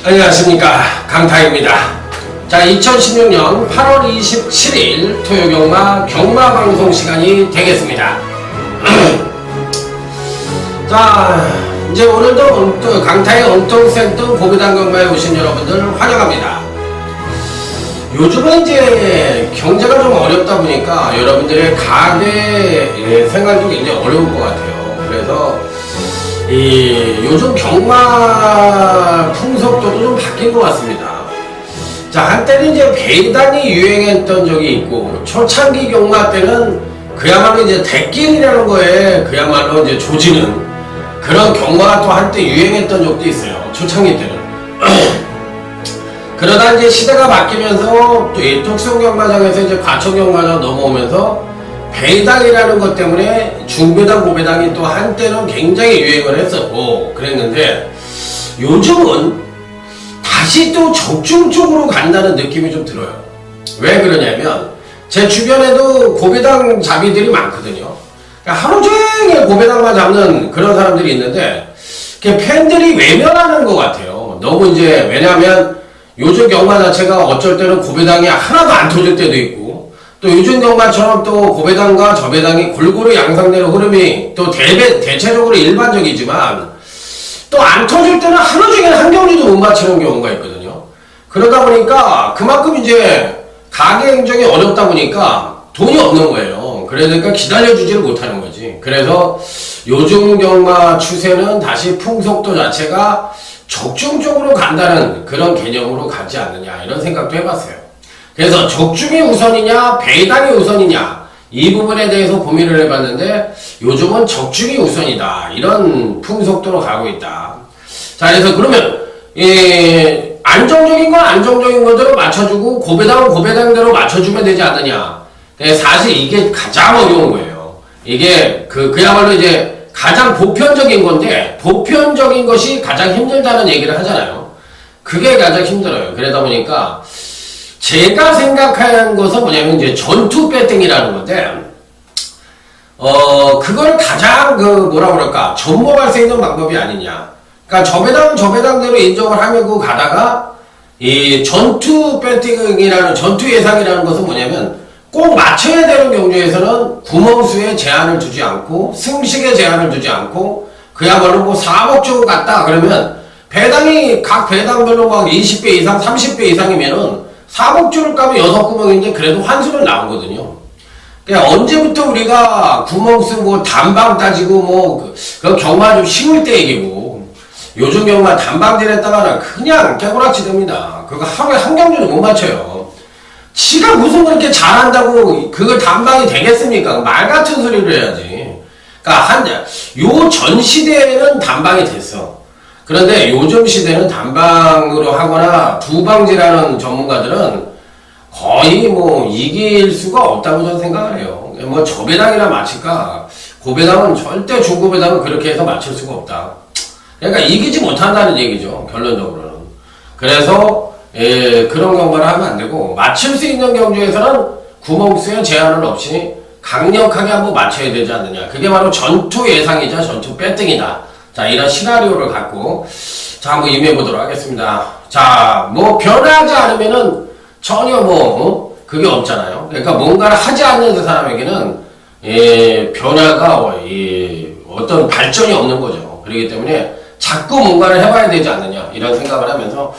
안녕하십니까, 강타입니다. 자, 2016년 8월 27일 토요경마 경마방송 시간이 되겠습니다. 자, 이제 오늘도 강타의 엉뚱생뚱 고비당 경마에 오신 여러분들 환영합니다. 요즘은 이제 경제가 좀 어렵다 보니까 여러분들의 가게 생활도 굉장히 어려울 것 같아요. 그래서 요즘 경마 풍속도도 좀 바뀐 것 같습니다. 자, 한때는 이제 배당이 유행했던 적이 있고, 초창기 경마 때는 그야말로 이제 대길이라는 거에 그야말로 이제 조지는 그런 경마가 또 한때 유행했던 적도 있어요. 초창기 때는. 그러다 이제 시대가 바뀌면서 또 이 뚝성 경마장에서 이제 과천 경마장 넘어오면서 배당이라는 것 때문에 중배당, 고배당이 또 한때는 굉장히 유행을 했었고 그랬는데, 요즘은 다시 또 적중 쪽으로 간다는 느낌이 좀 들어요. 왜 그러냐면 제 주변에도 고배당 잡이들이 많거든요. 그러니까 하루 종일 고배당만 잡는 그런 사람들이 있는데 팬들이 외면하는 것 같아요. 너무 이제, 왜냐하면 요즘 경마 자체가 어쩔 때는 고배당이 하나도 안 터질 때도 있고, 또 요즘 경마처럼 또 고배당과 저배당이 골고루 양상되는 흐름이 또 대체적으로 일반적이지만, 또 안 터질 때는 하루 종일 한 경기도 못 맞추는 경우가 있거든요. 그러다 보니까 그만큼 이제 가게 행정이 어렵다 보니까 돈이 없는 거예요. 그러니까 기다려주지를 못하는 거지. 그래서 요즘 경마 추세는 다시 풍속도 자체가 적중 쪽으로 간다는 그런 개념으로 가지 않느냐, 이런 생각도 해봤어요. 그래서 적중이 우선이냐 배당이 우선이냐, 이 부분에 대해서 고민을 해봤는데 요즘은 적중이 우선이다, 이런 풍속도로 가고 있다. 자, 그래서 그러면 안정적인 건 안정적인 것대로 맞춰주고 고배당은 고배당대로 맞춰주면 되지 않느냐. 사실 이게 가장 어려운 거예요. 이게 그야말로 이제 가장 보편적인 건데, 보편적인 것이 가장 힘들다는 얘기를 하잖아요. 그게 가장 힘들어요. 그러다 보니까 제가 생각하는 것은 뭐냐면 이제 전투 배팅이라는 건데, 그걸 가장 뭐라 그럴까, 접목할 수 있는 방법이 아니냐. 그러니까 저배당은 저배당대로 인정을 하고 가다가, 이 전투 배팅이라는, 전투 예상이라는 것은 뭐냐면 꼭 맞춰야 되는 경우에서는 구멍수에 제한을 두지 않고 승식에 제한을 두지 않고 그야말로 뭐 4억 주 갔다 그러면 배당이 각 배당별로 막 20배 이상 30배 이상이면은 4복주를 까면 6구멍인데 그래도 환수는 나오거든요. 그러니까 언제부터 우리가 구멍수 뭐 단방 따지고 뭐 그 경마 좀 쉬울 때 얘기고, 요즘 경마 단방질 했다가는 그냥 깨고락지 됩니다. 그거 하루에 한 경주도 못 맞춰요. 지가 무슨 그렇게 잘한다고 그걸 단방이 되겠습니까? 말 같은 소리를 해야지. 그러니까 요 전 시대에는 단방이 됐어. 그런데 요즘 시대는 단방으로 하거나 두방지라는 전문가들은 거의 뭐 이길 수가 없다고 저는 생각을 해요. 뭐 저배당이나 맞힐까, 고배당은 절대 중고배당은 그렇게 해서 맞출 수가 없다. 그러니까 이기지 못한다는 얘기죠, 결론적으로는. 그래서 그런 경마를 하면 안 되고, 맞출 수 있는 경주에서는 구멍수에 제한을 없이 강력하게 한번 맞춰야 되지 않느냐. 그게 바로 전투 예상이자 전투 배팅이다. 자, 이런 시나리오를 갖고 자, 한번 임해보도록 하겠습니다. 자, 뭐 변하지 않으면은 전혀 그게 없잖아요. 그러니까 뭔가를 하지 않는 사람에게는 변화가 어떤 발전이 없는 거죠. 그렇기 때문에 자꾸 뭔가를 해봐야 되지 않느냐, 이런 생각을 하면서,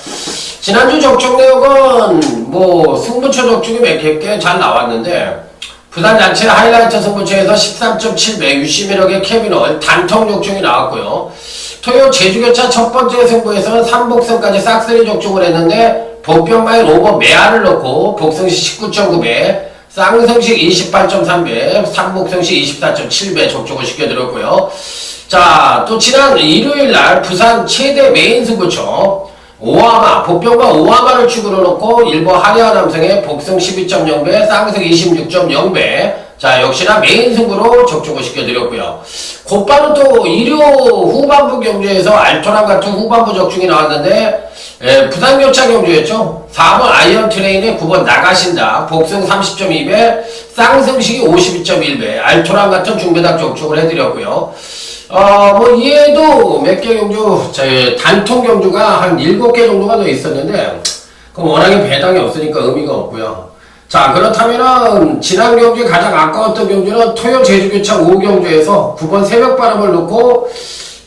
지난주 적중 내역은 뭐 승부처 적중이 몇 개 잘 나왔는데, 부산 자체 하이라이트 승부처에서 13.7배 유시미력의 캐비널 단통 적중이 나왔고요. 토요 제주교차 첫 번째 승부에서는 3복승까지 싹쓸이 적중을 했는데, 복병마인 오버 매알을 넣고 복승시 19.9배, 쌍승식 28.3배, 삼복승시 24.7배 적중을 시켜드렸고요. 자, 또 지난 일요일날 부산 최대 메인 승부처 오하마, 보병과 오하마를 축으로 놓고 일본 한의화 남성의 복승 12.0배, 쌍승 26.0배. 자, 역시나 메인 승부로 적중을 시켜드렸고요. 곧바로 또 일요 후반부 경주에서 알토란 같은 후반부 적중이 나왔는데, 부산교차 경주였죠. 4번 아이언 트레인에 9번 나가신다. 복승 30.2배, 쌍승식이 52.1배, 알토란 같은 중배당 적중을 해드렸고요. 뭐, 이에도 몇 개 경주, 단통 경주가 한 7개 정도가 더 있었는데, 그럼 워낙에 배당이 없으니까 의미가 없고요. 자, 그렇다면은, 지난 경주에 가장 아까웠던 경주는 토요 제주교차 5경주에서 9번 새벽바람을 놓고,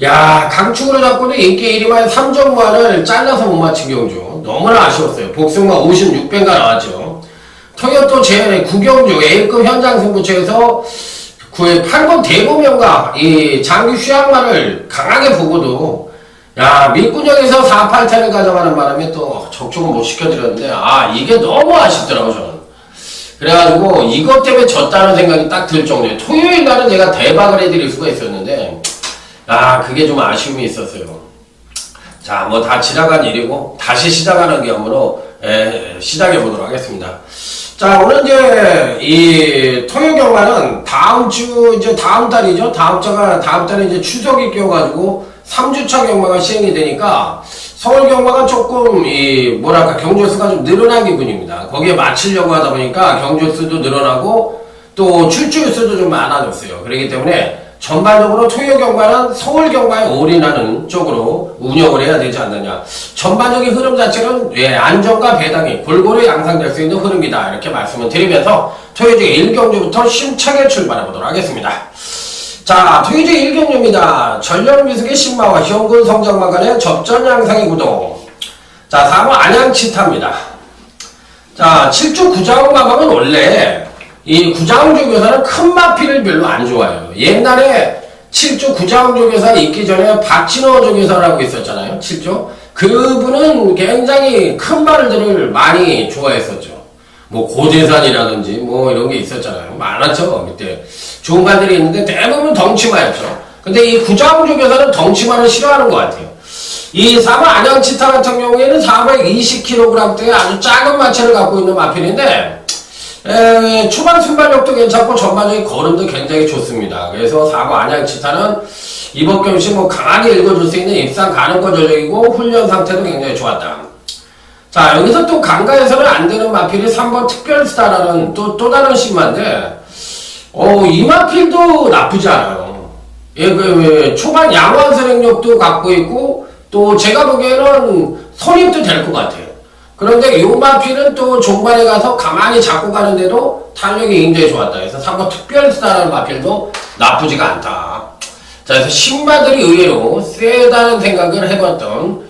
야, 강축으로 잡고도 인기 1위만 3점만을 잘라서 못 맞힌 경주. 너무나 아쉬웠어요. 복승만 56배가 나왔죠. 토요 또 제 9경주 A급 현장 승부처에서 8번 대보명과 이 장기 휘양만을 강하게 보고도 야 밑구녕에서 4-8타를 가져가는 바람에 또 적중을 못 시켜드렸는데 이게 너무 아쉽더라고 저는. 그래가지고 이것 때문에 졌다는 생각이 딱 들 정도예요. 토요일 날은 제가 대박을 해드릴 수가 있었는데 그게 좀 아쉬움이 있었어요. 자, 뭐 다 지나간 일이고 다시 시작하는 겸으로 시작해 보도록 하겠습니다. 자, 오늘 이제, 이, 토요 경마는 다음 주, 이제 다음 달이죠? 다음 달에 이제 추석이 껴가지고 3주차 경마가 시행이 되니까 서울 경마가 조금, 뭐랄까, 경주수가 좀 늘어난 기분입니다. 거기에 맞추려고 하다 보니까 경주수도 늘어나고 또 출주수도 좀 많아졌어요. 그렇기 때문에 전반적으로 토요 경마는 서울 경마에 올인하는 쪽으로 운영을 해야 되지 않느냐. 전반적인 흐름 자체는 안정과 배당이 골고루 양상될 수 있는 흐름이다. 이렇게 말씀을 드리면서 토요주 1경주부터 심차게 출발해 보도록 하겠습니다. 자, 토요주 1경주입니다. 전력 미숙의 신마와 현군 성장마 간의 접전 양상의 구도. 자, 4번 안양치타입니다. 자, 7주 구자홍 마방은 원래 이 구자홍조교사는 큰 마피를 별로 안 좋아해요. 옛날에 7조 구자홍조교사 있기 전에 박진호 조교사라고 있었잖아요. 7조. 그분은 굉장히 큰 말들을 많이 좋아했었죠. 뭐 고재산이라든지 뭐 이런 게 있었잖아요. 많았죠. 그때 좋은 말들이 있는데 대부분 덩치마였죠. 근데 이 구자홍조교사는 덩치마를 싫어하는 것 같아요. 이 4번 안양치타 같은 경우에는 420kg대의 아주 작은 마체를 갖고 있는 마필인데 초반 순발력도 괜찮고 전반적인 걸음도 굉장히 좋습니다. 그래서 4번 안양치타는 이번 경시 뭐 강하게 읽어줄 수 있는 입상 가능권 전력이고 훈련 상태도 굉장히 좋았다. 자, 여기서 또 강가에서는 안 되는 마필이 3번 특별스타라는 또 다른 신마인데 이 마필도 나쁘지 않아요. 초반 양호한 선행력도 갖고 있고 또 제가 보기에는 선입도 될 것 같아요. 그런데 요 마필은 또 종반에 가서 가만히 잡고 가는데도 탄력이 굉장히 좋았다. 그래서 3번 특별스타라는 마필도 나쁘지가 않다. 자, 그래서 신마들이 의외로 세다는 생각을 해봤던,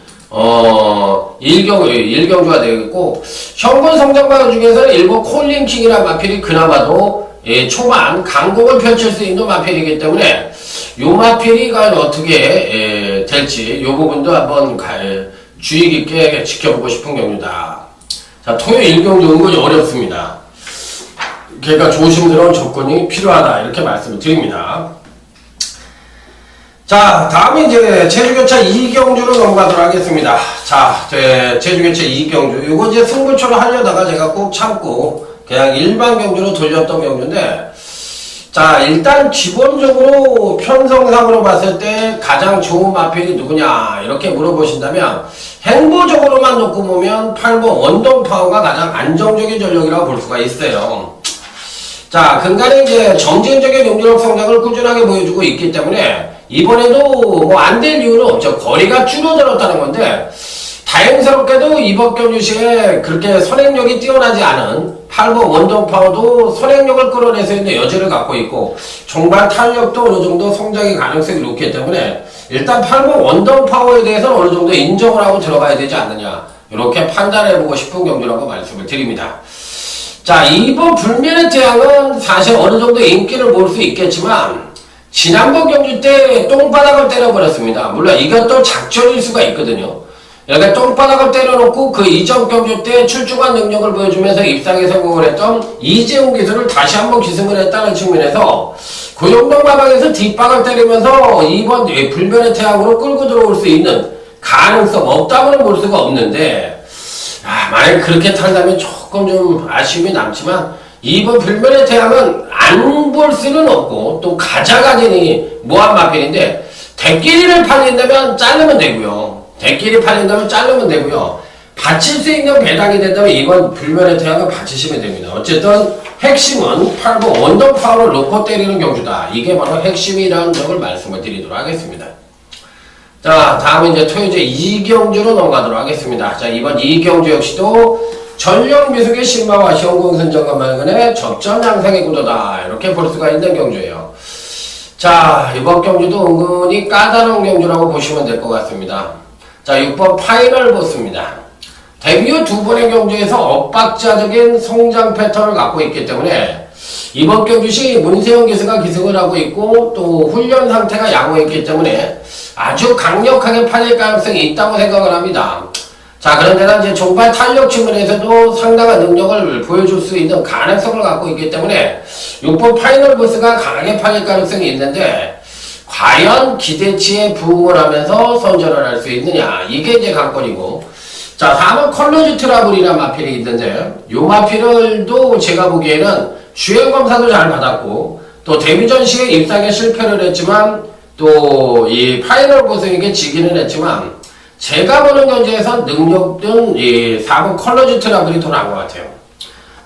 일경주가 되겠고, 현군 성장마들 중에서는 일본 콜린킹이라는 마필이 그나마도 초반 강곡을 펼칠 수 있는 마필이기 때문에 요 마필이 과연 어떻게 될지 요 부분도 한번 주의 깊게 지켜보고 싶은 경우다. 자, 토요 1경주 은근히 어렵습니다. 그러니까 조심스러운 접근이 필요하다. 이렇게 말씀을 드립니다. 자, 다음에 이제 제주교차 2경주로 넘어가도록 하겠습니다. 자, 제주교차 2경주. 요거 이제 승부처로 하려다가 제가 꼭 참고 그냥 일반 경주로 돌렸던 경주인데, 자, 일단 기본적으로 편성상으로 봤을 때 가장 좋은 마필이 누구냐 이렇게 물어보신다면 행보적으로만 놓고 보면 8번 원동파워가 가장 안정적인 전력이라고 볼 수가 있어요. 자, 근간에 이제 점진적인 경주력 성장을 꾸준하게 보여주고 있기 때문에 이번에도 뭐 안 될 이유는 없죠. 거리가 줄어들었다는 건데 다행스럽게도 이번 경주시에 그렇게 선행력이 뛰어나지 않은 8번 원동파워도 선행력을 끌어낼 수 있는 여지를 갖고 있고 종반 탄력도 어느 정도 성장의 가능성이 높기 때문에 일단 8번 원동파워에 대해서는 어느 정도 인정을 하고 들어가야 되지 않느냐 이렇게 판단해보고 싶은 경주라고 말씀을 드립니다. 자, 이번 불면의 태양은 사실 어느 정도 인기를 볼 수 있겠지만 지난번 경주 때 똥바닥을 때려버렸습니다. 물론 이것도 작전일 수가 있거든요. 그러니까 똥바닥을 때려놓고 그 이전 경주 때 출중한 능력을 보여주면서 입상에 성공을 했던 이재훈 기술을 다시 한번 기승을 했다는 측면에서 고용동 마방에서 뒷박을 때리면서 이번 불면의 태양으로 끌고 들어올 수 있는 가능성 없다고는 볼 수가 없는데, 만약 그렇게 탄다면 조금 좀 아쉬움이 남지만, 이번 불면의 태양은 안 볼 수는 없고, 또 가져가긴 이 모한 마필인데, 대끼리를 팔린다면 자르면 되고요. 대끼리 팔린다면 자르면 되고요. 받칠 수 있는 배당이 된다면 이번 불면의 태양을 받치시면 됩니다. 어쨌든 핵심은 8번 언더 파워를 놓고 때리는 경주다. 이게 바로 핵심이라는 점을 말씀을 드리도록 하겠습니다. 자, 다음은 이제 토요제 2경주로 넘어가도록 하겠습니다. 자, 이번 2경주 역시도 전력 미숙의 신마와 시험공선정과 말근의 접전 양상의 구도다. 이렇게 볼 수가 있는 경주예요. 자, 이번 경주도 은근히 까다로운 경주라고 보시면 될 것 같습니다. 자, 6번 파이널 보스입니다. 데뷔 후 2번의 경주에서 엇박자적인 성장 패턴을 갖고 있기 때문에 이번 경주 시 문세영 기수가 기승을 하고 있고 또 훈련 상태가 양호했기 때문에 아주 강력하게 팔릴 가능성이 있다고 생각을 합니다. 자, 그런데는 이제 종발 탄력 측면에서도 상당한 능력을 보여줄 수 있는 가능성을 갖고 있기 때문에 6번 파이널 보스가 강하게 팔릴 가능성이 있는데 과연 기대치에 부응을 하면서 선전을 할 수 있느냐, 이게 이제 관건이고, 자, 다음은 컬러즈 트러블이라는 마필이 있는데 요 마필도 제가 보기에는 주행검사도 잘 받았고 또 데뷔 전시에 입상에 실패를 했지만 또 이 파이널 보스에게 지기는 했지만 제가 보는 견제에서 능력은 이 4번 컬러즈 트러블이 더 나은 것 같아요.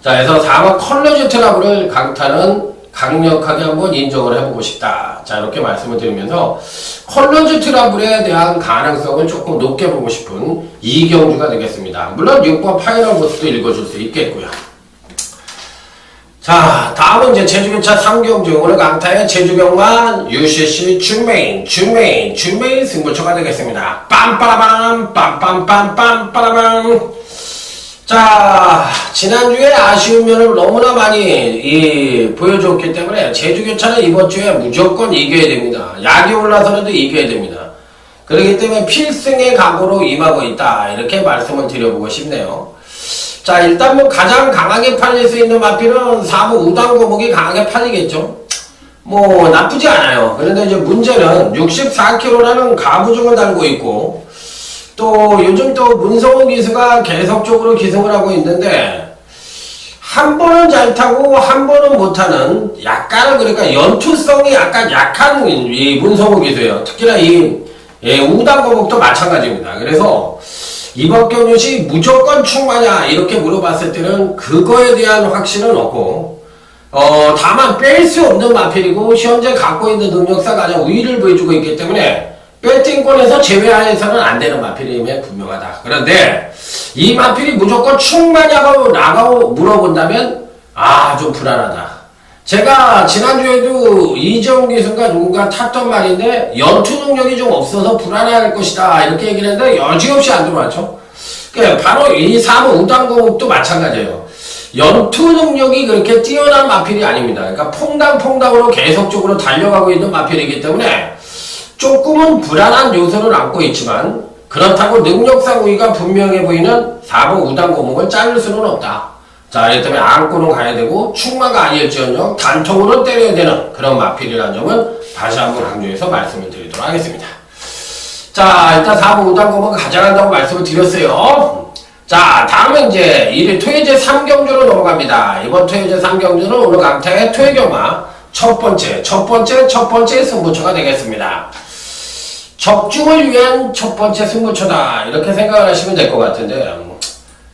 자, 그래서 4번 컬러즈 트러블을 강타는 강력하게 한번 인정을 해보고 싶다. 자, 이렇게 말씀을 드리면서 컬러즈 트러블에 대한 가능성을 조금 높게 보고 싶은 이 경주가 되겠습니다. 물론 6번 파이널 보스도 읽어줄 수 있겠고요. 자, 다음은 이제 제주교차 3경주, 오늘 강타의 제주경만 UCC 준메인 승부처가 되겠습니다. 빰빠라밤 빰빰빰빰빠라밤. 자, 지난주에 아쉬운 면을 너무나 많이 보여줬기 때문에 제주교차는 이번 주에 무조건 이겨야 됩니다. 약이 올라서라도 이겨야 됩니다. 그렇기 때문에 필승의 각오로 임하고 있다. 이렇게 말씀을 드려보고 싶네요. 자, 일단 뭐 가장 강하게 팔릴 수 있는 마필은 4부 우당고목이 강하게 팔리겠죠. 뭐 나쁘지 않아요. 그런데 이제 문제는 64kg라는 가부중을 달고 있고 또 요즘 또 문성호 기수가 계속적으로 기승을 하고 있는데 한 번은 잘 타고 한 번은 못하는 약간은 그러니까 연투성이 약간 약한 이 문성호 기수예요. 특히나 이 우당고목도 마찬가지입니다. 그래서 이번 경주시 무조건 충마냐 이렇게 물어봤을 때는 그거에 대한 확신은 없고 다만 뺄 수 없는 마필이고 현재 갖고 있는 능력상 가장 우위를 보여주고 있기 때문에 배팅권에서 제외하여서는 안 되는 마필임에 분명하다. 그런데 이 마필이 무조건 충마냐고 나가고 물어본다면 좀 불안하다. 제가 지난주에도 이재용 기수가 누군가 탔던 말인데 연투 능력이 좀 없어서 불안할 것이다 이렇게 얘기를 했는데 여지없이 안 들어왔죠. 그러니까 바로 이 3호 우당고목도 마찬가지예요. 연투 능력이 그렇게 뛰어난 마필이 아닙니다. 그러니까 퐁당퐁당으로 계속적으로 달려가고 있는 마필이기 때문에 조금은 불안한 요소를 안고 있지만 그렇다고 능력상 우위가 분명해 보이는 4번 우당고목을 자를 수는 없다. 자, 이렇기 때문에 안고는 가야 되고 충마가 아닐지언정 단통으로 때려야 되는 그런 마필이라는 점은 다시 한번 강조해서 말씀을 드리도록 하겠습니다. 자, 일단 4번 우당고목을 가져간다고 말씀을 드렸어요. 자, 다음은 이제 이를 토요제 3경주로 넘어갑니다. 이번 토요제 3경주는 오늘 강타의 토요경마 첫 번째 승부처가 되겠습니다. 적중을 위한 첫 번째 승부처다. 이렇게 생각을 하시면 될 것 같은데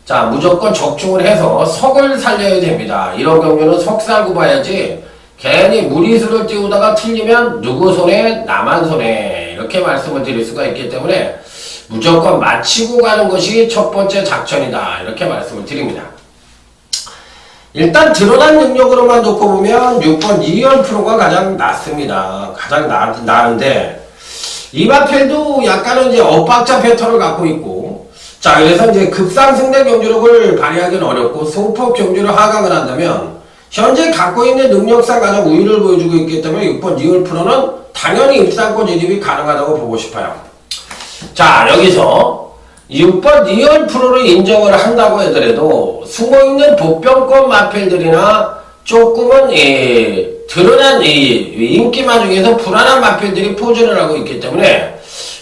자, 무조건 적중을 해서 석을 살려야 됩니다. 이런 경우는 석살고 봐야지 괜히 무리수를 띄우다가 틀리면 누구 손에 나만 손에 이렇게 말씀을 드릴 수가 있기 때문에 무조건 마치고 가는 것이 첫 번째 작전이다. 이렇게 말씀을 드립니다. 일단 드러난 능력으로만 놓고 보면 6번 이현 프로가 가장 낫습니다. 가장 나은데 이 마필도 약간은 이제 엇박자 패턴을 갖고 있고 자, 그래서 이제 급상승된 경주력을 발휘하기는 어렵고 소폭 경주를 하강을 한다면 현재 갖고 있는 능력상 가장 우위를 보여주고 있기 때문에 6번 이현 프로는 당연히 입상권 진입이 가능하다고 보고 싶어요. 자, 여기서 6번 이현 프로를 인정을 한다고 하더라도 숨어있는 복병권 마필들이나 조금은 드러난 인기마 중에서 불안한 마필들이 포진을 하고 있기 때문에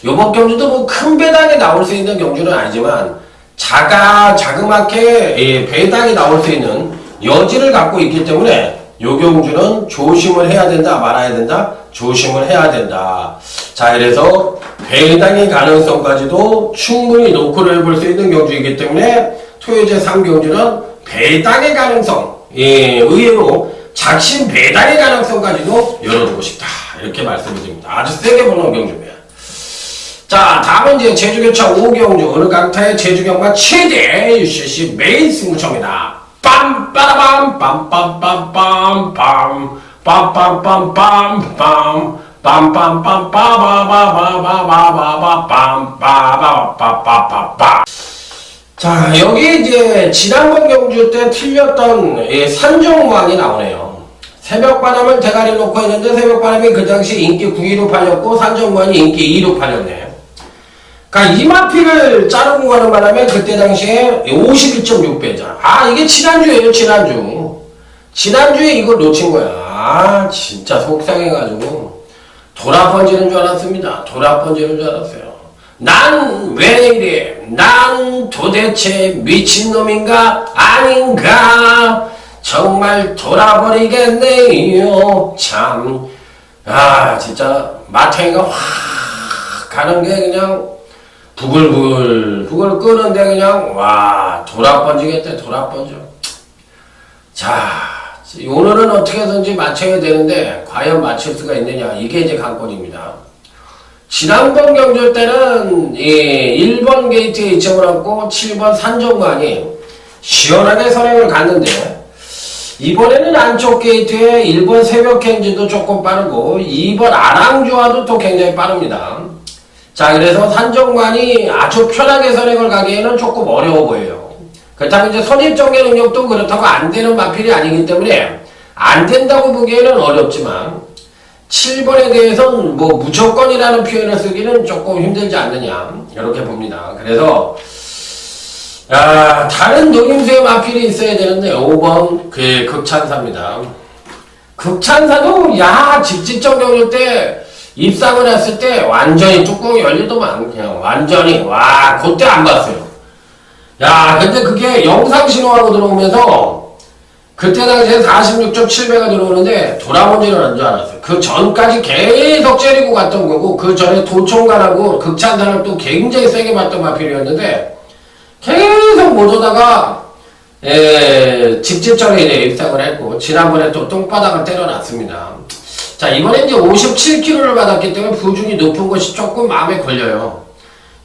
요번 경주도 뭐 큰 배당이 나올 수 있는 경주는 아니지만 자그맣게 배당이 나올 수 있는 여지를 갖고 있기 때문에 요 경주는 조심을 해야 된다 말아야 된다 조심을 해야 된다. 자, 그래서 배당의 가능성까지도 충분히 노크를 해볼 수 있는 경주이기 때문에 토요제 3경주는 배당의 가능성, 의외로 작심 배당의 가능성까지도 열어두고 싶다. 이렇게 말씀을 드립니다. 아주 세게 보는 경주입니다. 자, 다음은 이제 제주교차 5경주, 어느 강타의 제주경마 최대 UCC 메인 승부처입니다. 빰빠라밤, 빰빰빰빰빰, 빰빰빰빰빰빰, 빰빰빰빰빰빰빰빰빰빰빰빰빰빰빰빰빰. 자, 여기 이제 지난번 경주 때 틀렸던 산정무왕이 나오네요. 새벽바람을 대가리 놓고 했는데 새벽바람이 그 당시 인기 9위로 팔렸고 산정무왕이 인기 2위로 팔렸네. 그러니까 이마피를 자르고 가는 바람에 그때 당시에 52.6배자. 아, 이게 지난주에요, 지난주. 지난주에 이걸 놓친 거야. 아, 진짜 속상해가지고 돌아번지는 줄 알았습니다. 돌아번지는 줄 알았어요. 난 왜 이래? 난 도대체 미친놈인가? 아닌가? 정말 돌아버리겠네요. 참. 아, 진짜 마탱이가 확 가는 게 그냥 부글부글 끄는데 그냥 와 돌아번지겠대. 돌아번져. 자, 오늘은 어떻게든지 맞춰야 되는데 과연 맞출 수가 있느냐, 이게 이제 관건입니다. 지난번 경주 때는 1번 게이트에 이점을 얻고 7번 산정관이 시원하게 선행을 갔는데 이번에는 안쪽 게이트에 1번 새벽행진도 조금 빠르고 2번 아랑주와도 또 굉장히 빠릅니다. 자, 그래서 산정관이 아주 편하게 선행을 가기에는 조금 어려워 보여요. 그렇다면 이제 선입정계 능력도 그렇다고 안 되는 마필이 아니기 때문에 안 된다고 보기에는 어렵지만 7번에 대해서는 뭐 무조건이라는 표현을 쓰기는 조금 힘들지 않느냐, 이렇게 봅니다. 그래서 다른 노림수의 마필이 있어야 되는데 5번 그 극찬사입니다. 극찬사도 직지점 경주 때 입상을 했을 때 완전히 뚜껑이 열리더만 그냥 완전히 와 그때 안 봤어요. 근데 그게 영상 신호하고 들어오면서 그때 당시에 46.7배가 들어오는데 돌아본지는 않은 줄 알았어요. 그 전까지 계속 째리고 갔던 거고 그 전에 도총관하고 극찬사를 또 굉장히 세게 봤던 마필이었는데 계속 못 오다가 직집전에 이제 입상을 했고 지난번에 또 똥바닥을 때려놨습니다. 자, 이번에 이제 57kg를 받았기 때문에 부중이 높은 것이 조금 마음에 걸려요.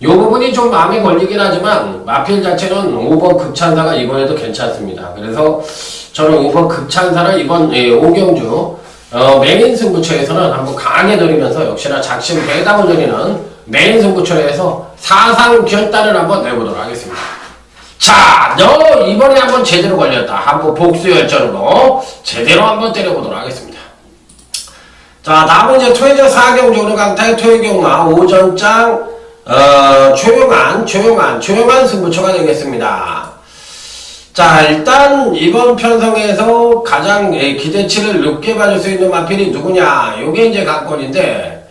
이 부분이 좀 마음에 걸리긴 하지만 마필 자체는 5번 극찬사가 이번에도 괜찮습니다. 그래서 저는 5번 극찬사를 이번 5경주 메인 승부처에서는 한번 강하게 노리면서 역시나 작심 배당을 노리는 메인 승부처에서 사상 결단을 한번 내보도록 하겠습니다. 자, 너 이번에 한번 제대로 걸렸다. 한번 복수열전으로 제대로 한번 때려보도록 하겠습니다. 자, 다음은 이제 토요제 4경주 오늘 강타의 토요경마 오전장 조용한 승부처가 되겠습니다. 자, 일단 이번 편성에서 가장 기대치를 높게 받을 수 있는 마필이 누구냐, 요게 이제 관건인데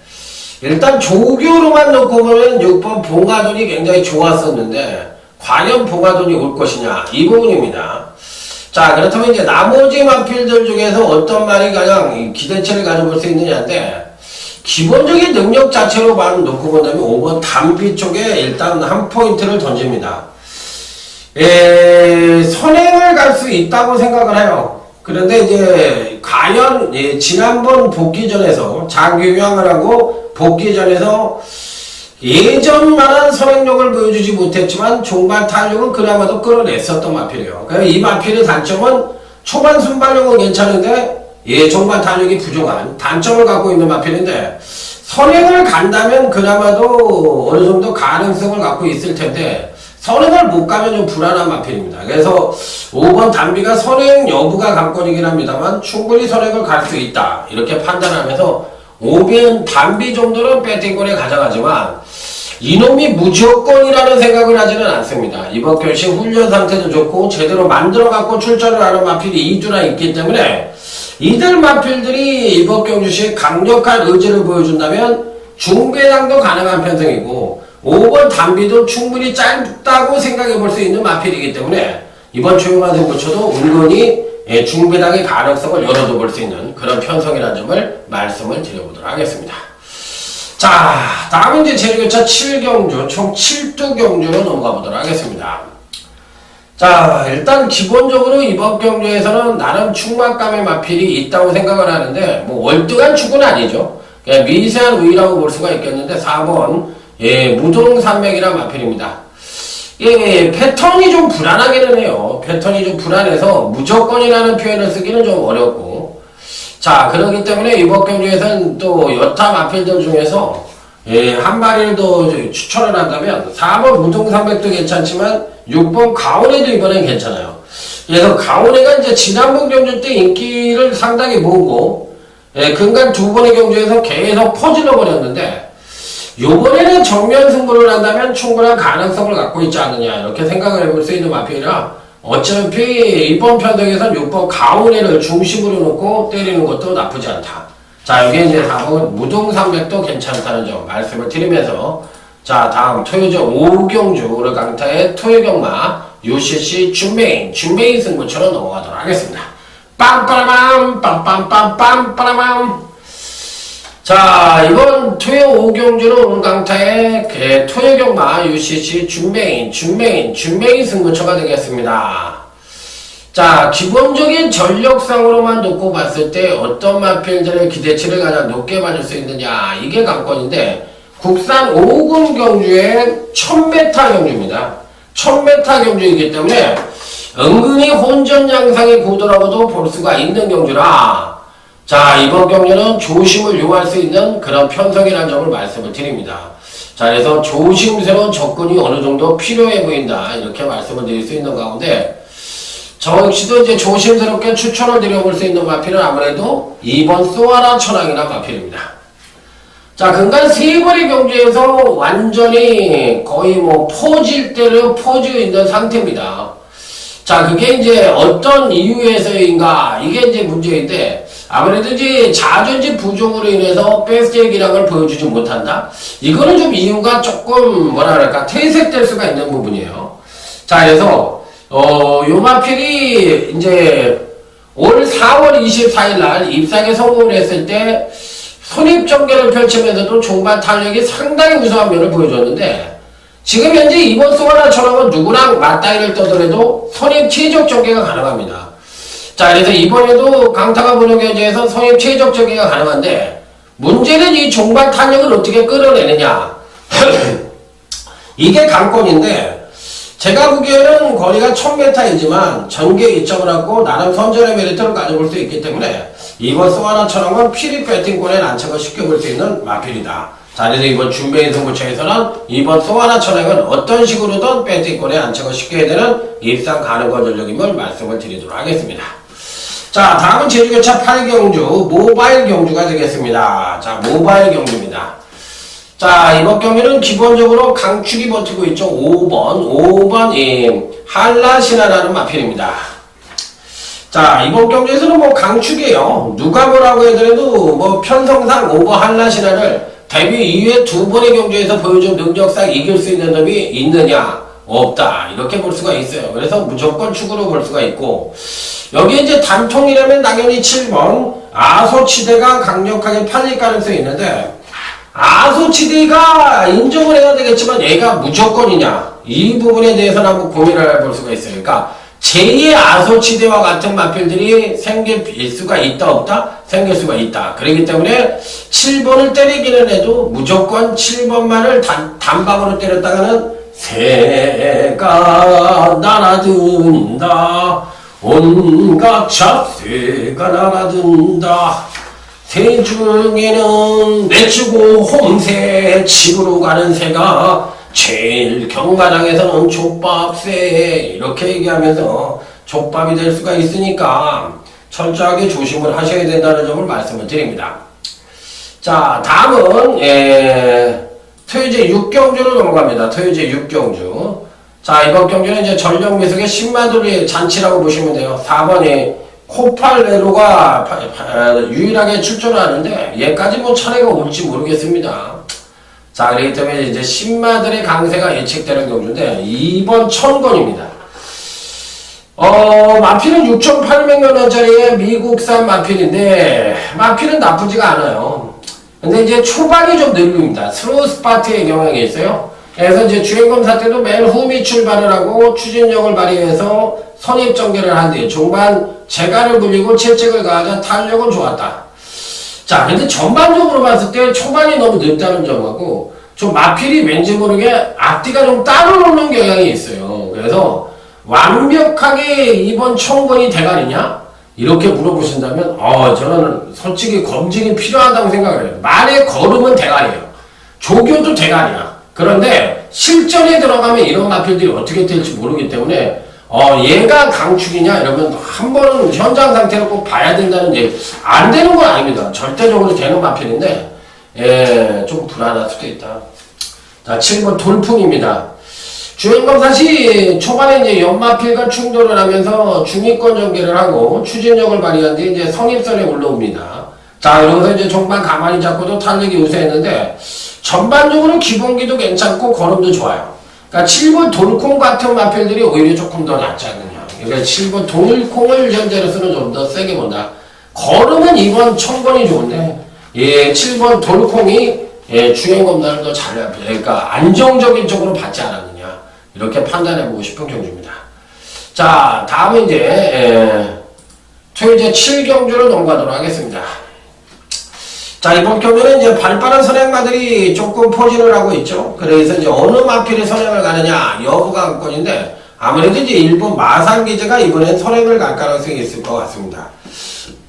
일단 조교로만 놓고 보면 6번 봉화돈이 굉장히 좋았었는데 과연 봉화돈이 올 것이냐, 이 부분입니다. 자, 그렇다면 이제 나머지 마필들 중에서 어떤 말이 가장 기대치를 가져볼 수 있느냐인데 기본적인 능력 자체로만 놓고 본다면 5번 담비 쪽에 일단 한 포인트를 던집니다. 선행을 갈 수 있다고 생각을 해요. 그런데 이제 과연 지난번 복귀전에서 장규양을 하고 복귀전에서 예전만한 선행력을 보여주지 못했지만 종반 탄력은 그나마도 끌어냈었던 마필이에요. 이 마필의 단점은 초반 순발력은 괜찮은데 종반 탄력이 부족한 단점을 갖고 있는 마필인데 선행을 간다면 그나마도 어느 정도 가능성을 갖고 있을 텐데 선행을 못 가면 좀 불안한 마필입니다. 그래서 5번 담비가 선행 여부가 관건이긴 합니다만 충분히 선행을 갈 수 있다, 이렇게 판단하면서 5번 담비 정도는 배팅권에 가져가지만 이놈이 무조건이라는 생각을 하지는 않습니다. 이번 결심 훈련 상태도 좋고 제대로 만들어갖고 출전을 하는 마필이 2주나 있기 때문에 이들 마필들이 이번 경주시에 강력한 의지를 보여준다면 중배당도 가능한 편성이고 5번 단비도 충분히 짧다고 생각해 볼 수 있는 마필이기 때문에 이번 조용한 승부처도 은근히 중배당의 가능성을 열어둬 볼 수 있는 그런 편성이라는 점을 말씀을 드려보도록 하겠습니다. 자, 다음은 이제 재료교차 7경주, 총 7두 경주로 넘어가 보도록 하겠습니다. 자, 일단 기본적으로 이번 경주에서는 나름 충만감의 마필이 있다고 생각을 하는데, 뭐 월등한 축은 아니죠. 그냥 미세한 우위라고 볼 수가 있겠는데, 4번, 무동산맥이란 마필입니다. 패턴이 좀 불안하기는 해요. 패턴이 좀 불안해서 무조건이라는 표현을 쓰기는 좀 어렵고, 자, 그렇기 때문에 이번 경주에서는 또 여타 마필들 중에서 한 마리를 더 추천을 한다면 4번 무동산맥도 괜찮지만 6번 가오네도 이번엔 괜찮아요. 그래서 가오네가 이제 지난번 경주 때 인기를 상당히 모으고 근간 두 번의 경주에서 계속 퍼질러 버렸는데 요번에는 정면 승부를 한다면 충분한 가능성을 갖고 있지 않느냐 이렇게 생각을 해볼 수 있는 마필이라 어차피 이번 편성에선 6번 가오네를 중심으로 놓고 때리는 것도 나쁘지 않다. 자, 여기 이제 4번 무동산맥도 괜찮다는 점 말씀을 드리면서 자, 다음 토요저 5경주를 강타의 토요경마 UCC 준메인 승부처로 넘어가도록 하겠습니다. 빰빠라밤 빰빰빰빰빠라밤. 자, 이번 토요 5경주는 오늘 강타의 토요경마 UCC 준메인 승부처가 되겠습니다. 자, 기본적인 전력상으로만 놓고 봤을 때 어떤 마필들의 기대치를 가장 높게 받을 수 있느냐 이게 관건인데 국산 5군 경주의 1000m 경주입니다. 1000m 경주이기 때문에 은근히 혼전 양상의 구도라고도 볼 수가 있는 경주라 자, 이번 경주는 조심을 요할 수 있는 그런 편성이라는 점을 말씀을 드립니다. 자, 그래서 조심스러운 접근이 어느 정도 필요해 보인다 이렇게 말씀을 드릴 수 있는 가운데 저 역시도 이제 조심스럽게 추천을 드려볼 수 있는 마필은 아무래도 2번 소아라 천왕이라는 마필입니다. 자, 근간 세 번의 경주에서 완전히 거의 뭐 퍼질 대로 퍼지고 있는 상태입니다. 자, 그게 이제 어떤 이유에서인가 이게 이제 문제인데 아무래도 이제 자존심 부족으로 인해서 베스트의 기량을 보여주지 못한다. 이거는 좀 이유가 조금 뭐라 그럴까 퇴색될 수가 있는 부분이에요. 자, 그래서 요 마필이 이제 올 4월 24일 날 입상에 성공을 했을 때 손입전개를 펼치면서도 종반 탄력이 상당히 우수한 면을 보여줬는데 지금 현재 이번 소아라 천왕은 누구랑 맞다이를 떠더라도 선입 최적 전개가 가능합니다. 자, 그래서 이번에도 강타가 보는 경주에서 선입 최적 전개가 가능한데 문제는 이 종반 탄력을 어떻게 끌어내느냐 이게 관건인데 제가 보기에는 거리가 1000m이지만 전개 이점을 갖고 나름 선전의 메리트를 가져볼 수 있기 때문에 이번 소아라 천왕은 피리 배팅권에 난척을 시켜볼 수 있는 마필이다. 자, 그래서 이번 준비인 승부처에서는 이번 소아라 천왕은 어떤 식으로든 배팅권에 난척을 시켜야 되는 입상 가능한 전력임을 말씀을 드리도록 하겠습니다. 자, 다음은 제주교차 8경주 모바일 경주가 되겠습니다. 자, 모바일 경주입니다. 자, 이번 경기는 기본적으로 강축이 버티고 있죠. 5번 한라신화라는 마필입니다. 자, 이번 경기에서는 뭐 강축이에요. 누가 뭐라고 해더라도 뭐 편성상 5번 한라신화를 데뷔 이후에 두 번의 경주에서 보여준 능력상 이길 수 있는 점이 있느냐? 없다. 이렇게 볼 수가 있어요. 그래서 무조건 축으로 볼 수가 있고 여기 이제 단통이라면 당연히 7번 아소치대가 강력하게 팔릴 가능성이 있는데 아소치대가 인정을 해야 되겠지만 얘가 무조건이냐 이 부분에 대해서는 한번 고민을 해볼 수가 있어요. 그러니까 제2의 아소치대와 같은 마필들이 생길 수가 있다 없다? 생길 수가 있다. 그렇기 때문에 7번을 때리기는 해도 무조건 7번만을 단방으로 때렸다가는 새가 날아든다 온갖 잡새가 날아든다 새 중에는 내추고 홈새 집으로 가는 새가 제일 경마장에서는 족밥새 이렇게 얘기하면서 족밥이 될 수가 있으니까 철저하게 조심을 하셔야 된다는 점을 말씀을 드립니다. 자, 다음은 토요제 6경주로 넘어갑니다. 토요제 6경주. 자, 이번 경주는 이제 전력미숙의 신마돌이 잔치라고 보시면 돼요. 4번이 코팔레로가 유일하게 출전을 하는데 얘까지 뭐 차례가 올지 모르겠습니다. 자, 그렇기 때문에 이제 신마들의 강세가 예측되는 경주인데 2번 천권입니다. 마필은 6,800만원짜리의 미국산 마필인데 마필은 나쁘지가 않아요. 근데 이제 초반이 좀 느립니다. 스로우 스파트의 경향이 있어요. 그래서 이제 주행검사 때도 맨 후미 출발을 하고 추진력을 발휘해서 선입 전개를 한 뒤 종반 재간을 굴리고 채찍을 가하자 탄력은 좋았다. 자, 근데 전반적으로 봤을 때 초반이 너무 늦다는 점하고 좀 마필이 왠지 모르게 앞뒤가 좀 따로 노는 경향이 있어요. 그래서 완벽하게 이번 청권이 대가리냐? 이렇게 물어보신다면 저는 솔직히 검증이 필요하다고 생각을 해요. 말의 걸음은 대가리예요. 조교도 대가리야. 그런데 실전에 들어가면 이런 마필들이 어떻게 될지 모르기 때문에 얘가 강축이냐 이러면 한 번은 현장 상태를 꼭 봐야 된다는 얘기. 안 되는 건 아닙니다. 절대적으로 되는 마필인데 좀 불안할 수도 있다. 자, 7번 돌풍입니다. 주행검사 시 초반에 이제 연마필과 충돌을 하면서 중위권 전개를 하고 추진력을 발휘한 뒤 이제 성입선에 올라옵니다. 자, 그러면서 이제 종반 가만히 잡고도 탄력이 우세했는데 전반적으로 기본기도 괜찮고 걸음도 좋아요. 그러니까 7번 돌콩 같은 마필들이 오히려 조금 더 낫지 않느냐. 그러니까 7번 돌콩을 현재로서는 좀 더 세게 본다. 걸음은 2번 청번이 좋은데 7번 돌콩이 주행검사를 더 잘, 그러니까 안정적인 쪽으로 받지 않았느냐. 이렇게 판단해보고 싶은 경주입니다. 자, 다음은 이제 토요제 7경주로 넘어가도록 하겠습니다. 자, 이번 경주는 이제 발빠른 선행마들이 조금 포진을 하고 있죠. 그래서 이제 어느 마필이 선행을 가느냐 여부가 관건인데 아무래도 이제 일본 마산기제가 이번엔 선행을 갈 가능성이 있을 것 같습니다.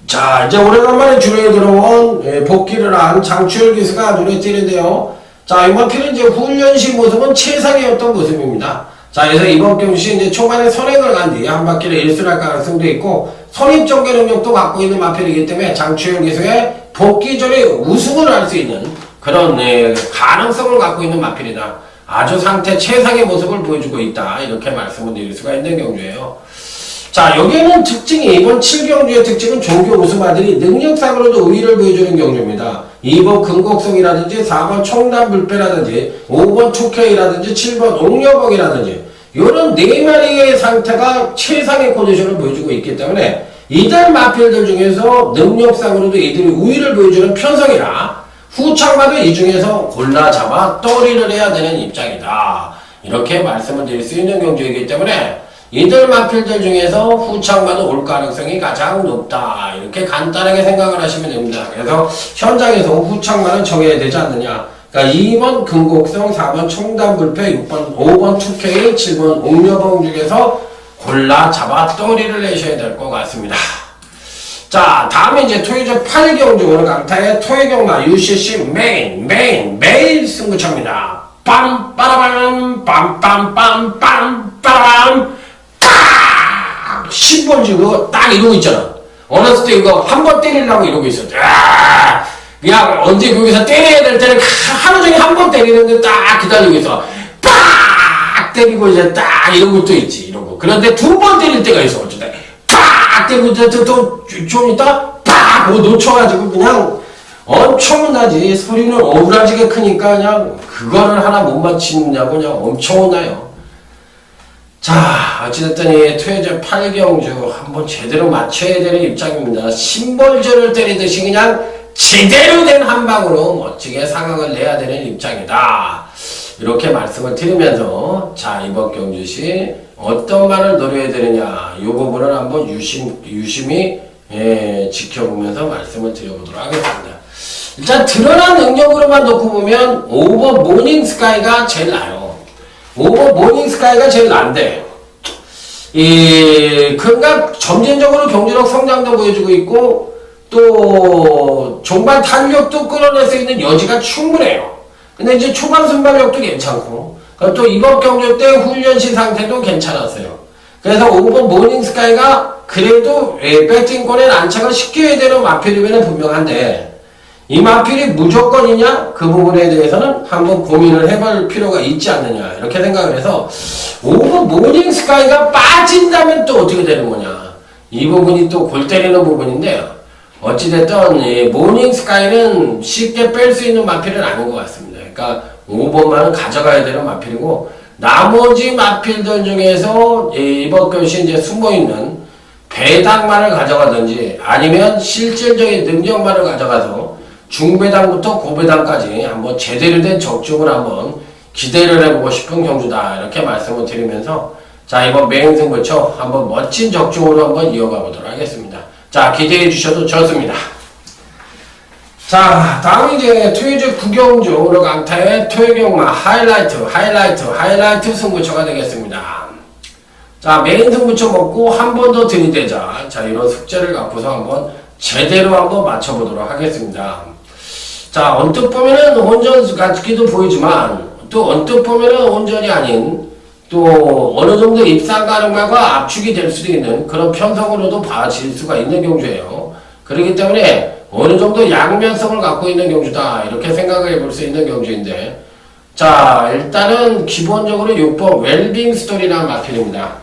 자, 이제 오래간만에 주로에 들어온 복귀를 한 장추열 기수가 눈에 띄는데요. 자, 이번 필은 이제 훈련시 모습은 최상이었던 모습입니다. 자, 그래서 이번 경시 이제 초반에 선행을 간 뒤 한 바퀴를 일술할 가능성도 있고 선입 전개 능력도 갖고 있는 마필이기 때문에 장추열 기수의 복귀 전에 우승을 할 수 있는 그런 가능성을 갖고 있는 마필이다. 아주 상태 최상의 모습을 보여주고 있다. 이렇게 말씀을 드릴 수가 있는 경주예요. 자, 여기에는 특징이 이번 7경주의 특징은 조교 우승마들이 능력상으로도 우위를 보여주는 경주입니다. 2번 근곡성이라든지 4번 청담불패라든지 5번 투케이라든지 7번 옥녀벅이라든지 이런 4마리의 상태가 최상의 컨디션을 보여주고 있기 때문에 이들 마필들 중에서 능력상으로도 이들이 우위를 보여주는 편성이라 후창마도 이 중에서 골라 잡아 떠리를 해야 되는 입장이다. 이렇게 말씀을 드릴 수 있는 경주이기 때문에 이들 마필들 중에서 후창마도 올 가능성이 가장 높다. 이렇게 간단하게 생각을 하시면 됩니다. 그래서 현장에서 후창마는 정해야 되지 않느냐. 그러니까 2번 근곡성, 4번 청담불패, 5번 투케이, 7번 옥녀봉 중에서 골라 잡아 떠리를 내셔야 될 것 같습니다. 자, 다음에 이제 토요제 8경주 오늘 강타의 토요경마 UCC 메인 승부처입니다. 빰 빠라밤 빰빰빰 빰 빠라밤 10번 주고 딱 이러고 있잖아. 어렸을 때 이거 한 번 때리려고 이러고 있었대. 그냥 언제 거기서 때려야 될 때는 하루 종일 한 번 때리는데 딱 기다리고 있어. 빡! 때리고 이제 딱 이러고 또 있지. 이러고. 그런데 2번 때릴 때가 있어. 어쩌다. 빡! 때리고 또 좀 있다 빡! 그거 놓쳐가지고 그냥 엄청나지. 소리는 어우라지게 크니까 그냥 그거를 하나 못 맞히냐고 그냥 엄청 혼나요. 자, 어찌됐든 이 토요제 8경주 한번 제대로 맞춰야 되는 입장입니다. 심벌전을 때리듯이 그냥 제대로 된 한 방으로 멋지게 상황을 내야 되는 입장이다. 이렇게 말씀을 드리면서 자, 이번 경주시 어떤 말을 노려야 되느냐 이 부분을 한번 유심히 지켜보면서 말씀을 드려보도록 하겠습니다. 일단 드러난 능력으로만 놓고 보면 5번 모닝스카이가 제일 나아요. 5번 모닝스카이가 제일 난데 그러니까 점진적으로 경제력 성장도 보여주고 있고 또 종반 탄력도 끌어낼 수 있는 여지가 충분해요. 근데 이제 초반 순발력도 괜찮고 또 이번 경주 때 훈련시 상태도 괜찮았어요. 그래서 5번 모닝스카이가 그래도 배팅권에 안착을 시켜야 되는 마필이면 분명한데 이 마필이 무조건이냐? 그 부분에 대해서는 한번 고민을 해볼 필요가 있지 않느냐 이렇게 생각을 해서 5번 모닝스카이가 빠진다면 또 어떻게 되는 거냐 이 부분이 또 골 때리는 부분인데 어찌됐든 모닝스카이는 쉽게 뺄 수 있는 마필은 아닌 것 같습니다. 그러니까 5번만은 가져가야 되는 마필이고, 나머지 마필들 중에서 이번 교시 이제 숨어있는 배당만을 가져가든지 아니면 실질적인 능력만을 가져가서 중배당부터 고배당까지 한번 제대로 된 적중을 한번 기대를 해보고 싶은 경주다. 이렇게 말씀을 드리면서 자, 이번 메인 승부처 한번 멋진 적중으로 한번 이어가 보도록 하겠습니다. 자, 기대해 주셔도 좋습니다. 자, 다음 이제 토요일 구경주 오늘 강타의 토요경마 하이라이트 승부처가 되겠습니다. 자, 메인 승부처 먹고 한 번 더 들이대자. 자, 이런 숙제를 갖고서 한번 제대로 한번 맞춰보도록 하겠습니다. 자, 언뜻 보면은 혼전 같기도 보이지만 또 언뜻 보면은 혼전이 아닌 또 어느 정도 입상 가능과가 압축이 될 수도 있는 그런 편성으로도 봐질 수가 있는 경주예요. 그렇기 때문에 어느 정도 양면성을 갖고 있는 경주다. 이렇게 생각을 해볼 수 있는 경주인데, 자, 일단은 기본적으로 6번 웰빙 스토리라는 마필입니다.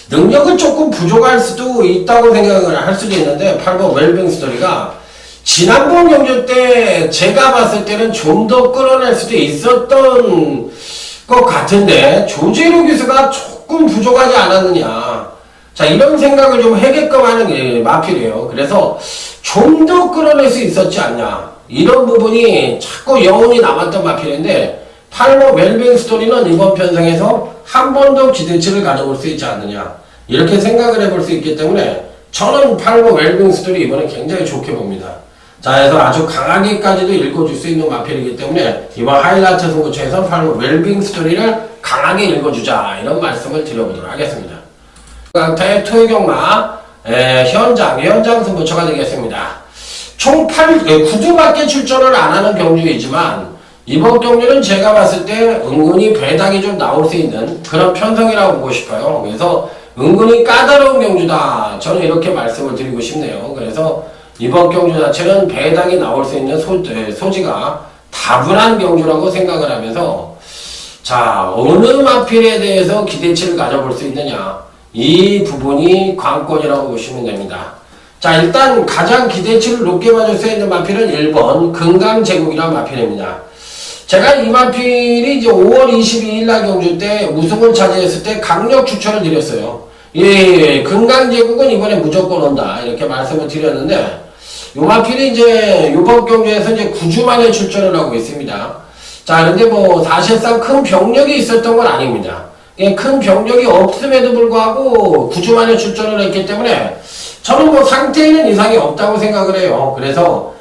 능력은 조금 부족할 수도 있다고 생각을 할 수도 있는데 8번 웰빙 스토리가 지난번 경주 때 제가 봤을 때는 좀 더 끌어낼 수도 있었던 것 같은데 조재료 기수가 조금 부족하지 않았느냐. 자, 이런 생각을 좀 하게끔 하는 게 마필이에요. 그래서 좀 더 끌어낼 수 있었지 않냐. 이런 부분이 자꾸 여운이 남았던 마필인데 8번 웰빙 스토리는 이번 편성에서 한 번 더 기대치를 가져볼 수 있지 않느냐. 이렇게 생각을 해볼 수 있기 때문에 저는 8번 웰빙 스토리 이번에 굉장히 좋게 봅니다. 자, 그래서 아주 강하게까지도 읽어줄 수 있는 마필이기 때문에 이번 하이라이트 승부처에서 8번 웰빙 스토리를 강하게 읽어주자. 이런 말씀을 드려보도록 하겠습니다. 강타의 토요경마 현장 승부처가 되겠습니다. 총 9주밖에 출전을 안 하는 경주이지만 이번 경주는 제가 봤을 때 은근히 배당이 좀 나올 수 있는 그런 편성이라고 보고 싶어요. 그래서 은근히 까다로운 경주다. 저는 이렇게 말씀을 드리고 싶네요. 그래서 이번 경주 자체는 배당이 나올 수 있는 소지가 다분한 경주라고 생각을 하면서 자, 어느 마필에 대해서 기대치를 가져볼 수 있느냐. 이 부분이 관건이라고 보시면 됩니다. 자, 일단 가장 기대치를 높게 맞을 수 있는 마필은 1번 금강제국이라는 마필입니다. 제가 이 마필이 이제 5월 22일 날 경주 때 우승을 차지했을 때 강력 추천을 드렸어요. 예, 금강제국은 이번에 무조건 온다. 이렇게 말씀을 드렸는데 이 마필이 이제 이번 경주에서 이제 9주 만에 출전을 하고 있습니다. 자, 근데 뭐 사실상 큰 병력이 있었던 건 아닙니다. 큰 병력이 없음에도 불구하고 9주 만에 출전을 했기 때문에 저는 뭐 상태에는 이상이 없다고 생각을 해요. 그래서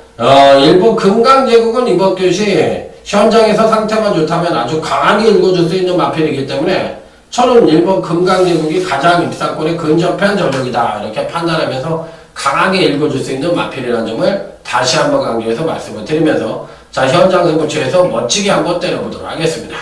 일본 금강제국은 이번 교시 현장에서 상태만 좋다면 아주 강하게 읽어줄 수 있는 마필이기 때문에 저는 일본 금강제국이 가장 입상권에 근접한 전력이다. 이렇게 판단하면서 강하게 읽어줄 수 있는 마필이라는 점을 다시 한번 강조해서 말씀을 드리면서 자, 현장 승부처에서 멋지게 한번 때려보도록 하겠습니다.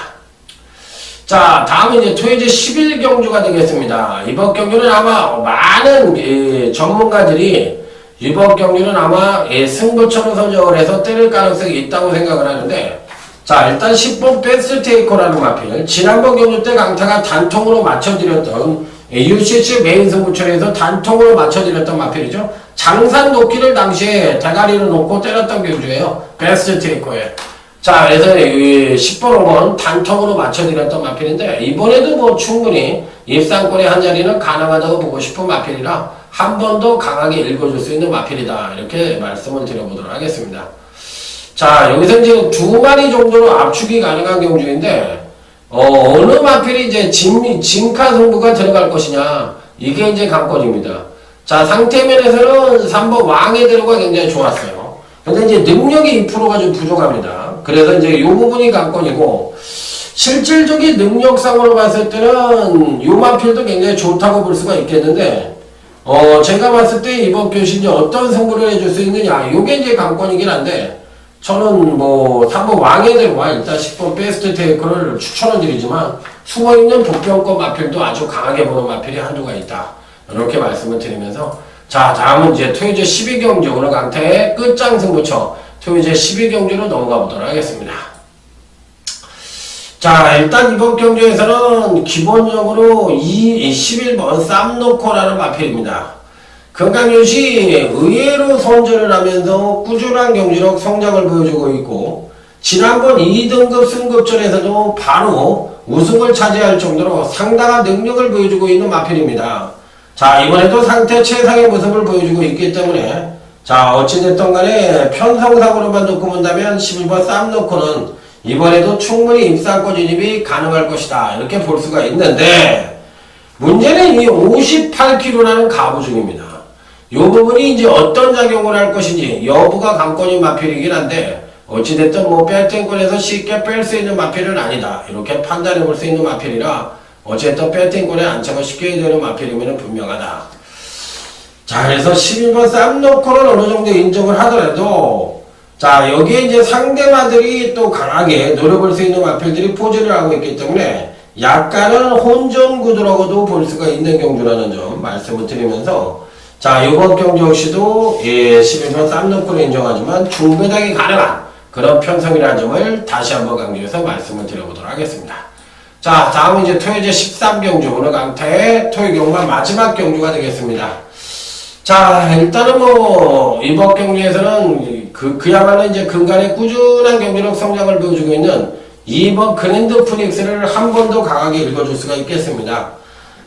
자, 다음은 이제 토요일 10일 경주가 되겠습니다. 이번 경주는 아마 많은 전문가들이 이번 경주는 아마 승부처로 선정을 해서 때릴 가능성이 있다고 생각을 하는데 자, 일단 10번 베스트 테이커라는 마필. 지난번 경주 때 강타가 단통으로 맞춰드렸던 UCC 메인 승부처에서 단통으로 맞춰드렸던 마필이죠. 장산 놓기를 당시에 대가리를 놓고 때렸던 경주예요. 베스트 테이커에. 자, 그래서 10번 5번 단통으로 맞춰드렸던 마필인데 이번에도 뭐 충분히 입상권의 한 자리는 가능하다고 보고 싶은 마필이라 한 번 더 강하게 읽어줄 수 있는 마필이다. 이렇게 말씀을 드려보도록 하겠습니다. 자, 여기서 이제 2마리 정도로 압축이 가능한 경주인데 어느 마필이 이제 진카 승부가 들어갈 것이냐, 이게 이제 관건입니다. 자, 상태면에서는 3번 왕의 대로가 굉장히 좋았어요. 근데 이제 능력이 2%가 좀 부족합니다. 그래서 이제 이 부분이 관건이고, 실질적인 능력상으로 봤을 때는 요 마필도 굉장히 좋다고 볼 수가 있겠는데, 제가 봤을 때 이번 교시 이제 어떤 승부를 해줄 수 있느냐, 요게 이제 관건이긴 한데, 저는 뭐 3번 왕의 대로와 일단 10번 베스트 테이크를 추천을 드리지만 숨어있는 복병권 마필도 아주 강하게 보는 마필이 한두가 있다. 이렇게 말씀을 드리면서 자, 다음은 이제 토요일 12경주 오늘 강타의 끝장 승부처 토요일 12경주로 넘어가 보도록 하겠습니다. 자, 일단 이번 경주에서는 기본적으로 11번 쌈노코라는 마필입니다. 금강윤시 의외로 선전을 하면서 꾸준한 경주력 성장을 보여주고 있고, 지난번 2등급 승급전에서도 바로 우승을 차지할 정도로 상당한 능력을 보여주고 있는 마필입니다. 자, 이번에도 상태 최상의 모습을 보여주고 있기 때문에 자, 어찌됐든 간에 편성상으로만 놓고 본다면 11번 쌈놓고는 이번에도 충분히 입상권 진입이 가능할 것이다. 이렇게 볼 수가 있는데 문제는 이 58kg라는 가부 중입니다. 이 부분이 이제 어떤 작용을 할 것인지 여부가 관건인 마필이긴 한데 어찌됐든 뭐 배팅권에서 쉽게 뺄 수 있는 마필은 아니다. 이렇게 판단해 볼 수 있는 마필이라 어쨌든 배팅권에 안착을 쉽게 되는 마필이면 분명하다. 자, 그래서 11번 쌈놓고는 어느 정도 인정을 하더라도 자, 여기에 이제 상대마들이 또 강하게 노려볼 수 있는 마필들이 포즈를 하고 있기 때문에 약간은 혼전 구도라고도 볼 수가 있는 경주라는 점 말씀을 드리면서 자, 이번 경주 역시도 11번 쌈놓고는 인정하지만 중배당이 가능한 그런 편성이라는 점을 다시 한번 강조해서 말씀을 드려보도록 하겠습니다. 자, 다음은 이제 토요제 13경주, 오늘 강타의 토요경마 마지막 경주가 되겠습니다. 자, 일단은 뭐, 이번 경기에서는 그야말로 이제 근간에 꾸준한 경기력 성장을 보여주고 있는 2번 그랜드 푸닉스를 한 번 더 강하게 읽어줄 수가 있겠습니다.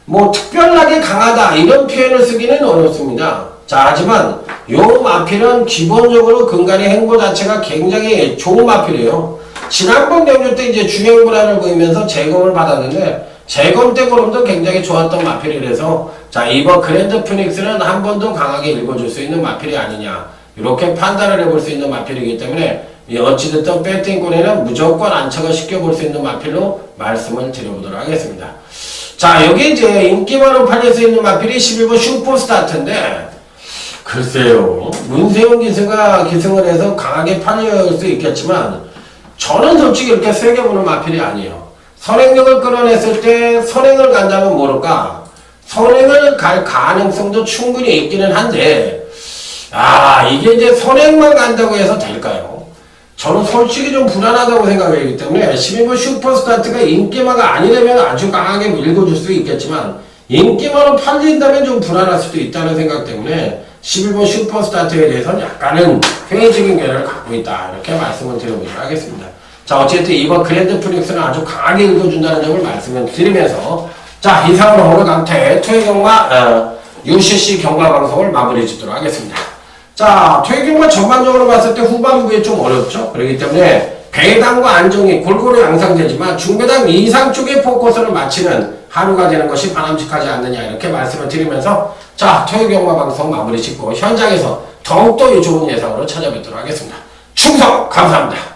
뭐, 특별하게 강하다, 이런 표현을 쓰기는 어렵습니다. 자, 하지만, 요 마필은 기본적으로 근간의 행보 자체가 굉장히 좋은 마필이에요. 지난번 경주 때 이제 주행 불안을 보이면서 재검을 받았는데, 재검 때 그럼도 굉장히 좋았던 마필이라서 자, 이번 그랜드 푸닉스는 한 번 더 강하게 읽어줄 수 있는 마필이 아니냐 이렇게 판단을 해볼 수 있는 마필이기 때문에 어찌됐든 배팅권에는 무조건 안착을 시켜볼 수 있는 마필로 말씀을 드려보도록 하겠습니다. 자, 여기 이제 인기만으로 팔릴 수 있는 마필이 11번 슈퍼스타트인데 글쎄요, 문세훈 기수가 기승을 해서 강하게 팔릴 수 있겠지만 저는 솔직히 이렇게 세게 보는 마필이 아니에요. 선행력을 끌어냈을 때 선행을 간다면 모를까? 선행을 갈 가능성도 충분히 있기는 한데 이게 이제 선행만 간다고 해서 될까요? 저는 솔직히 좀 불안하다고 생각하기 때문에 12번 슈퍼스타트가 인기마가 아니라면 아주 강하게 읽어줄 수 있겠지만 인기마로 팔린다면 좀 불안할 수도 있다는 생각 때문에 11번 슈퍼스타트에 대해서는 약간은 회의적인 견해를 갖고 있다. 이렇게 말씀을 드려보도록 하겠습니다. 자, 어쨌든 이번 그랜드 푸닉스는 아주 강하게 읽어준다는 점을 말씀을 드리면서 자, 이상으로 오늘 강태 토요경마 UCC 경마 방송을 마무리 짓도록 하겠습니다. 자, 토요경마 전반적으로 봤을 때 후반부에 좀 어렵죠. 그렇기 때문에 배당과 안정이 골고루 양상되지만 중배당 이상 쪽에 포커스를 맞추는 하루가 되는 것이 바람직하지 않느냐 이렇게 말씀을 드리면서 자, 토요경마 방송 마무리 짓고 현장에서 더욱더 좋은 예상으로 찾아뵙도록 하겠습니다. 충성 감사합니다.